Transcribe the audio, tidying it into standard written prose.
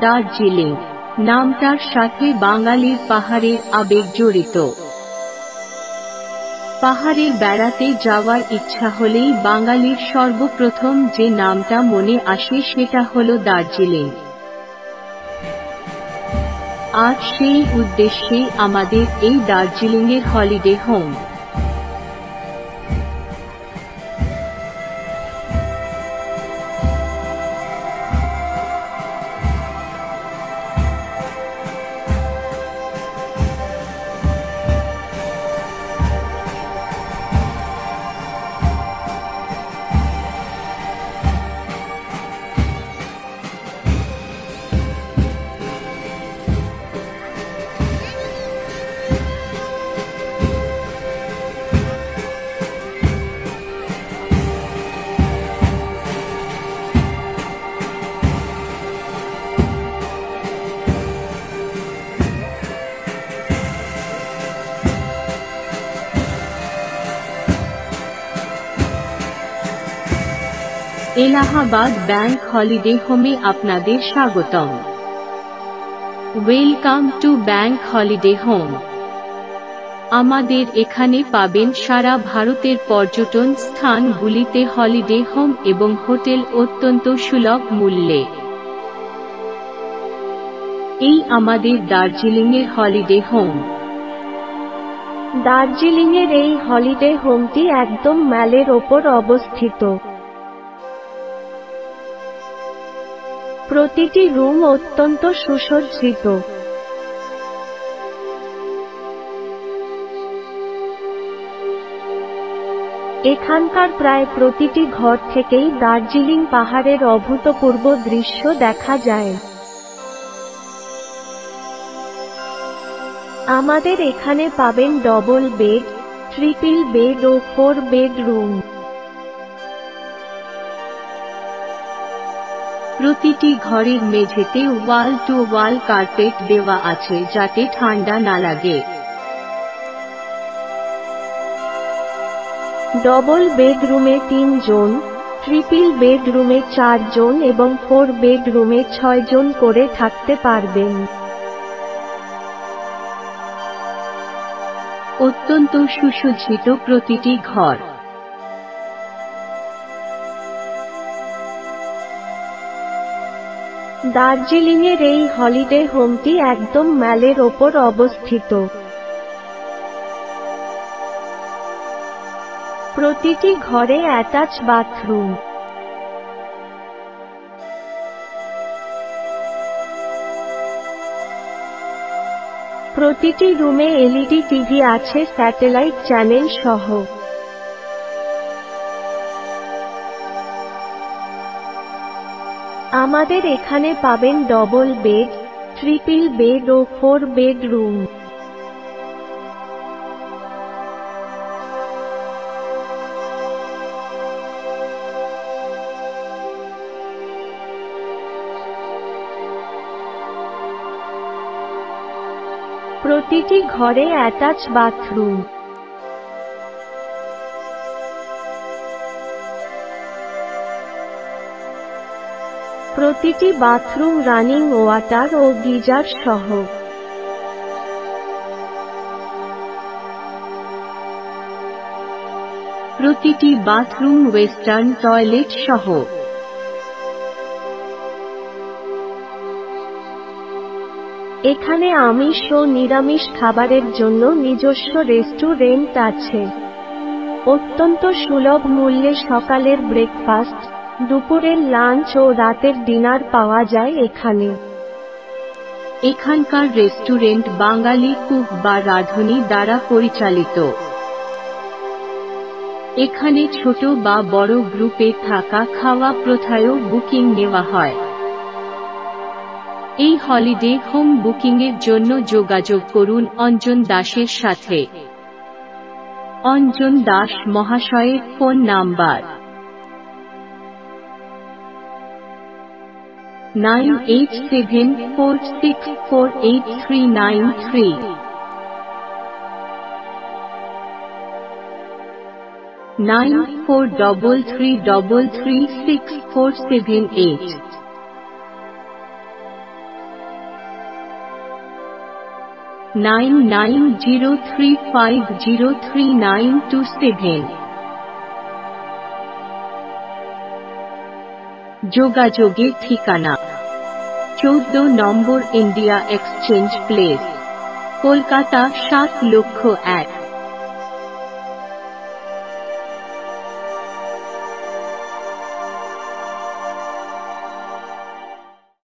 দার্জিলিং নামটার সাথে বাঙালির পাহাড়ের আবেগ জড়িত। পাহাড়ে বেড়াতে যাওয়ার ইচ্ছা হলেই বাঙালির সর্বপ্রথম যে নামটা মনে আসে সেটা হলো দার্জিলিং। আর সেই উদ্দেশ্যেই আমাদের এই দার্জিলিংয়ের holiday home. Allahabad bank holiday হোমে আপনাদের স্বাগতম। Welcome to bank holiday home. আমাদের এখানে পাবেন সারা ভারতের পর্যটন স্থানগুলিতে হলিডে হোম এবং হোটেল অত্যন্ত সুলভ মূল্যে। এই আমাদের দার্জিলিংয়ের হলিডে হোম। দার্জিলিংয়ের এই হলিডে হোমটি একদম ম্যালের ওপর অবস্থিত। প্রতিটি রুম অত্যন্ত সুসজ্জিত। এখানকার প্রায় প্রতিটি ঘর থেকেই দার্জিলিং পাহাড়ের অভূতপূর্ব দৃশ্য দেখা যায়। আমাদের এখানে পাবেন ডবল বেড, ট্রিপল বেড ও 4 বেড রুম। প্রতিটি ঘরের মেঝেতে ওয়াল টু ওয়াল কার্পেট দেওয়া আছে যাতে ঠান্ডা না লাগে। ডবল বেডরুমে 3 জন, ট্রিপল বেডরুমে 4 জন এবং 4 বেডরুমে 6 জন করে থাকতে পারবেন। অত্যন্ত সুসজ্জিত প্রতিটি ঘর। দার্জিলিংয়ের এই হলিডে হোমটি একদম ম্যালের ওপর অবস্থিত। প্রতিটি ঘরে অ্যাটাচ বাথরুম। প্রতিটি রুমে এলইডি টিভি আছে স্যাটেলাইট চ্যানেল সহ। আমাদের এখানে পাবেন ডবল বেড, ট্রিপল বেড ও 4 বেড রুম। প্রতিটি ঘরে অ্যাটাচ বাথরুম। প্রতিটি বাথরুম রানিং ওয়াটার ও গিজার সহ। প্রতিটি বাথরুম ওয়েস্টার্ন টয়লেট সহ। এখানে আমিষ ও নিরামিষ খাবারের জন্য নিজস্ব রেস্টুরেন্ট আছে। অত্যন্ত সুলভ মূল্যে সকালের ব্রেকফাস্ট, দুপুরের লাঞ্চ ও রাতের ডিনার পাওয়া যায় এখানে। এখানকার রেস্টুরেন্ট বাঙালি কুক বা রাঁধুনি দ্বারা পরিচালিত। এখানে ছোট বা বড় গ্রুপে থাকা খাওয়া প্রথায়ও বুকিং নেওয়া হয়। এই হলিডে হোম বুকিংয়ের জন্য যোগাযোগ করুন অঞ্জন দাসের সাথে। অঞ্জন দাস মহাশয়ের ফোন নাম্বার 9874648393 9433336478। 9903503927। যোগাযোগের ঠিকানা 14 নম্বর ইন্ডিয়া এক্সচেঞ্জ প্লেস, কলকাতা ৭,০০,০০০।